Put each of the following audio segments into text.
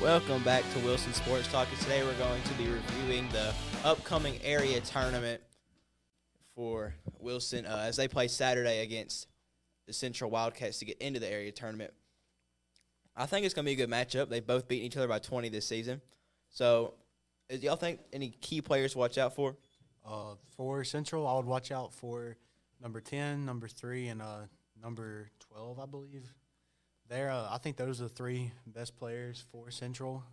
Welcome back to Wilson Sports Talk. And today we're going to be reviewing the upcoming area tournament for Wilson as they play Saturday against the Central Wildcats to get into the area tournament. I think it's going to be a good matchup. They've both beaten each other by 20 this season. So, do y'all think any key players to watch out for? For Central, I would watch out for number 10, number 3, and number 12, I believe. I think those are the three best players for Central.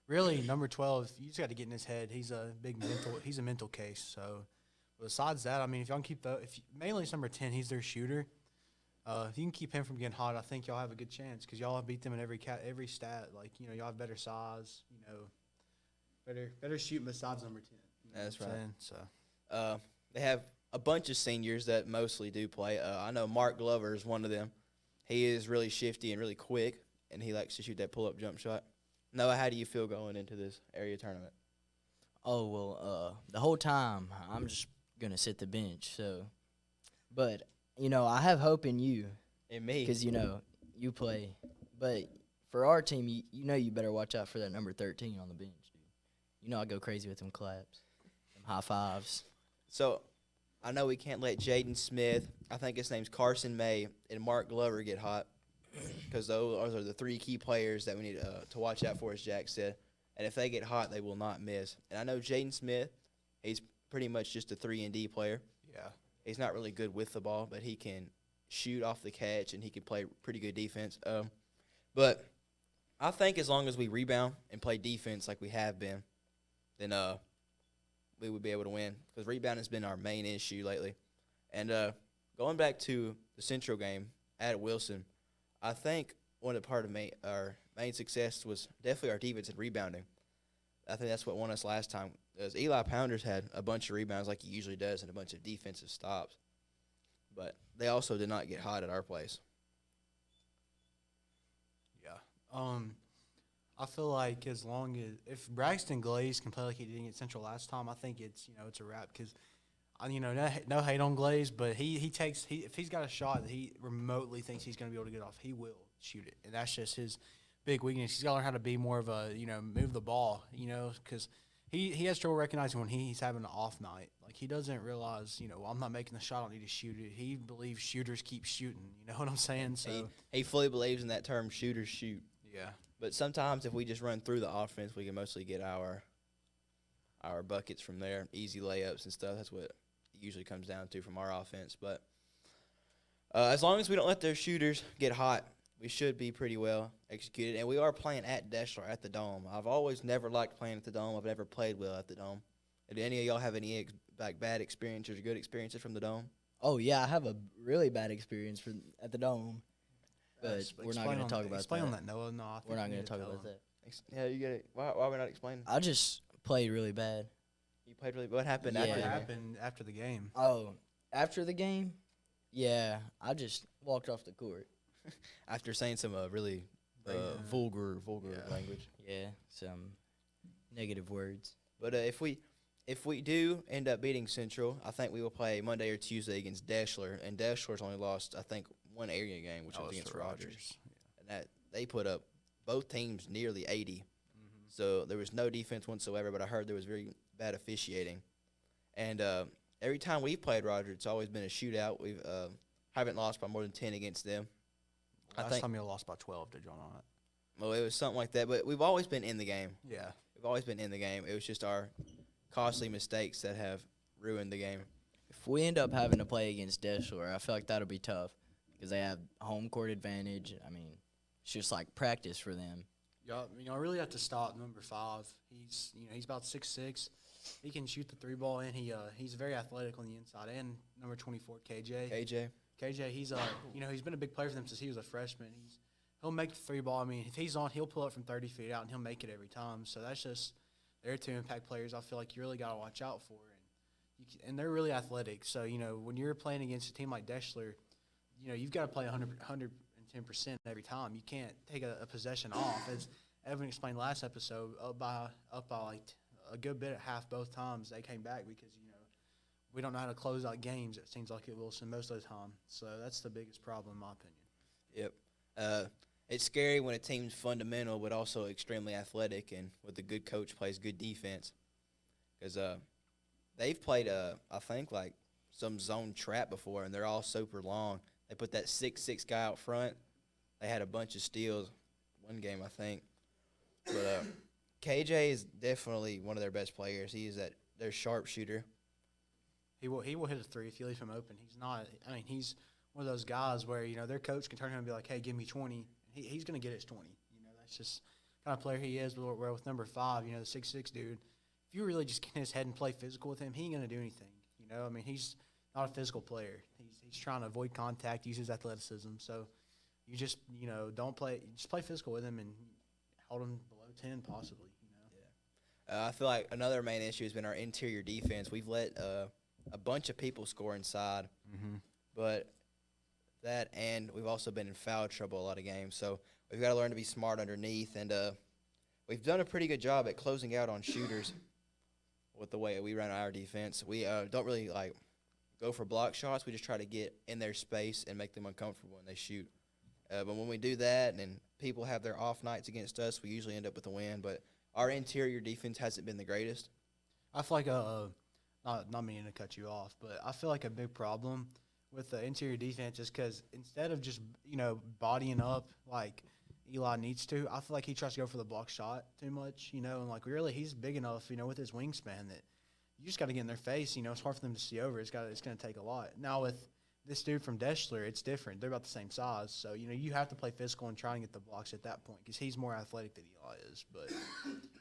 Really, number 12, you just got to get in his head. He's a mental case. So, besides that, I mean, if y'all can keep mainly it's number 10, he's their shooter. If you can keep him from getting hot, I think y'all have a good chance because y'all have beat them in every stat. Like, y'all have better size, better shooting besides number 10. That's right. So, they have a bunch of seniors that mostly do play. I know Mark Glover is one of them. He is really shifty and really quick, and he likes to shoot that pull-up jump shot. Noah, how do you feel going into this area tournament? The whole time I'm just gonna sit the bench. But I have hope in you And me. because you play. But for our team, you better watch out for that number 13 on the bench, dude. I go crazy with them claps, them high fives. So, I know we can't let Jaden Smith, I think his name's Carson May, and Mark Glover get hot because those are the three key players that we need to watch out for, as Jack said. And if they get hot, they will not miss. And I know Jaden Smith, he's pretty much just a 3-and-D player. yeah. He's not really good with the ball, but he can shoot off the catch, and he can play pretty good defense. But I think as long as we rebound and play defense like we have been, then we would be able to win because rebounding has been our main issue lately. And going back to the Central game at Wilson, I think one of our main success was definitely our defense and rebounding. I think that's what won us last time. Because Eli Pounders had a bunch of rebounds like he usually does and a bunch of defensive stops. But they also did not get hot at our place. Yeah. I feel like if Braxton Glaze can play like he did against Central last time, I think it's a wrap because no hate on Glaze, but if he's got a shot that he remotely thinks he's going to be able to get off, he will shoot it, and that's just his big weakness. He's got to learn how to be more of a move the ball, because he has trouble recognizing when he's having an off night. Like he doesn't realize I'm not making the shot, I don't need to shoot it. He believes shooters keep shooting. You know what I'm saying? So He fully believes in that term, shooters shoot. yeah. But sometimes if we just run through the offense, we can mostly get our buckets from there, easy layups and stuff. That's what it usually comes down to from our offense. But as long as we don't let their shooters get hot, we should be pretty well executed. And we are playing at Deschler at the Dome. I've always never liked playing at the Dome. I've never played well at the Dome. Do any of y'all have any bad experiences or good experiences from the Dome? Oh yeah, I have a really bad experience at the Dome, but we're not going to talk about Explain that. on that, Noah. No, I think We're not you going need to talk tell about him. that. Yeah, you get it. Why are we not explaining? I just played really bad. You played really. What happened Yeah. after What the game? happened after the game? Oh, after the game, yeah, I just walked off the court. After saying some really vulgar language. Yeah, some negative words. But if we do end up beating Central, I think we will play Monday or Tuesday against Deschler, and Deschler's only lost I think one area game, which was against to Rogers, and that they put up both teams nearly 80. So there was no defense whatsoever. But I heard there was very bad officiating, and every time we've played Rogers, it's always been a shootout. We've haven't lost by more than 10 against them. Last time you lost by 12, did y'all not? Well, it was something like that, but we've always been in the game. Yeah. We've always been in the game. It was just our costly mistakes that have ruined the game. If we end up having to play against Deschler, I feel like that'll be tough because they have home court advantage. I mean, it's just like practice for them. I really have to stop number 5. He's about 6'6". He can shoot the 3-ball, and he's very athletic on the inside. And number 24, KJ. KJ, he's been a big player for them since he was a freshman. He'll make the 3-ball. I mean, if he's on, he'll pull up from 30 feet out, and he'll make it every time. So that's just they're two impact players. I feel like you really got to watch out for, and they're really athletic. So when you're playing against a team like Deschler, you've got to play 110% every time. You can't take a possession off. As Evan explained last episode, up by like a good bit at half both times they came back because we don't know how to close out games. It seems like at Wilson most of the time. So that's the biggest problem in my opinion. Yep. it's scary when a team's fundamental but also extremely athletic, and with a good coach plays good defense. Because they've played, I think, like some zone trap before, and they're all super long. They put that 6'6" guy out front. They had a bunch of steals one game, I think. But KJ is definitely one of their best players. He is their sharpshooter. He will hit a three if you leave him open. He's not. I mean, he's one of those guys where their coach can turn around and be like, "Hey, give me 20." He's going to get his 20. That's just the kind of player he is. Where with number 5, the 6'6" dude, if you really just get in his head and play physical with him, he ain't going to do anything. I mean, he's not a physical player. He's trying to avoid contact, use his athleticism. So you just don't play. Just play physical with him and hold him below 10 possibly. Yeah. I feel like another main issue has been our interior defense. We've let a bunch of people score inside, but that, and we've also been in foul trouble a lot of games. So we've got to learn to be smart underneath, and we've done a pretty good job at closing out on shooters with the way we run our defense. We don't really go for block shots. We just try to get in their space and make them uncomfortable when they shoot. But when we do that and people have their off nights against us, we usually end up with a win. But our interior defense hasn't been the greatest. I feel like not meaning to cut you off, but I feel like a big problem with the interior defense is because instead of just bodying up like Eli needs to, I feel like he tries to go for the block shot too much, and really he's big enough, with his wingspan that you just got to get in their face. It's hard for them to see over. It's going to take a lot. Now with this dude from Deschler, it's different. They're about the same size, so you have to play physical and try and get the blocks at that point because he's more athletic than Eli is. But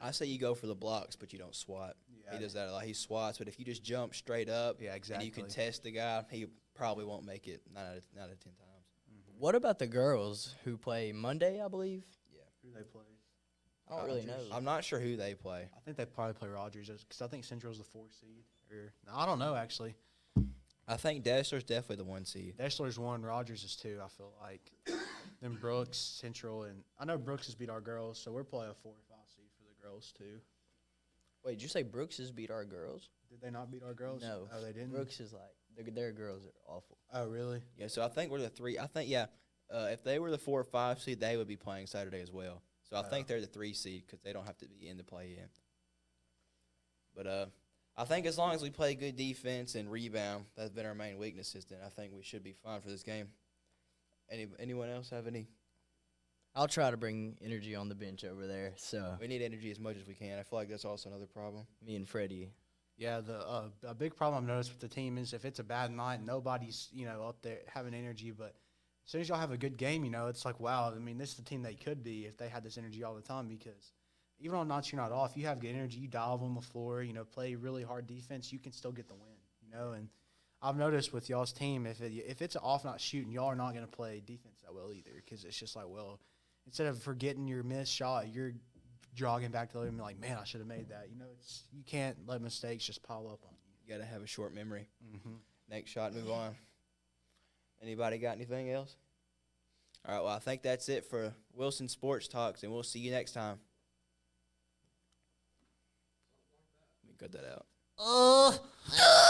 I say you go for the blocks, but you don't swat. Yeah. He does that a lot. He swats, but if you just jump straight up, yeah, exactly, and you can test the guy, he probably won't make it 9 out of 10 times. Mm-hmm. What about the girls who play Monday, I believe? Yeah. Who they play? I don't really know. I'm not sure who they play. I think they probably play Rogers because I think Central's the 4 seed. I don't know actually. I think Deschler's definitely the 1 seed. Deschler's 1, Rogers is 2. I feel like. Then Brooks, Central, and I know Brooks has beat our girls, so we're probably a 4 or 5 seed for the girls too. Wait, did you say Brooks has beat our girls? Did they not beat our girls? No. Oh, they didn't? Brooks is their girls are awful. Oh, really? Yeah, so I think we're the 3. I think, yeah, if they were the 4 or 5 seed, they would be playing Saturday as well. So I think they're the 3 seed because they don't have to be in the play-in. But I think as long as we play good defense and rebound, that's been our main weaknesses, then I think we should be fine for this game. Anyone else have any? I'll try to bring energy on the bench over there. So We need energy as much as we can. I feel like that's also another problem. me and Freddie. Yeah, a big problem I've noticed with the team is if it's a bad night, nobody's up there having energy. But as soon as y'all have a good game, it's like, wow. I mean, this is the team they could be if they had this energy all the time. Because even on nights you're not off, you have good energy. You dive on the floor, play really hard defense. You can still get the win, And I've noticed with y'all's team, if it's an off night shooting, y'all are not going to play defense that well either. Because it's just like, well, instead of forgetting your missed shot, you're jogging back to the and be like, man, I should have made that. You can't let mistakes just pile up on you. You got to have a short memory. Mm-hmm. Next shot, move on. Anybody got anything else? All right, well, I think that's it for Wilson Sports Talks, and we'll see you next time. Let me cut that out.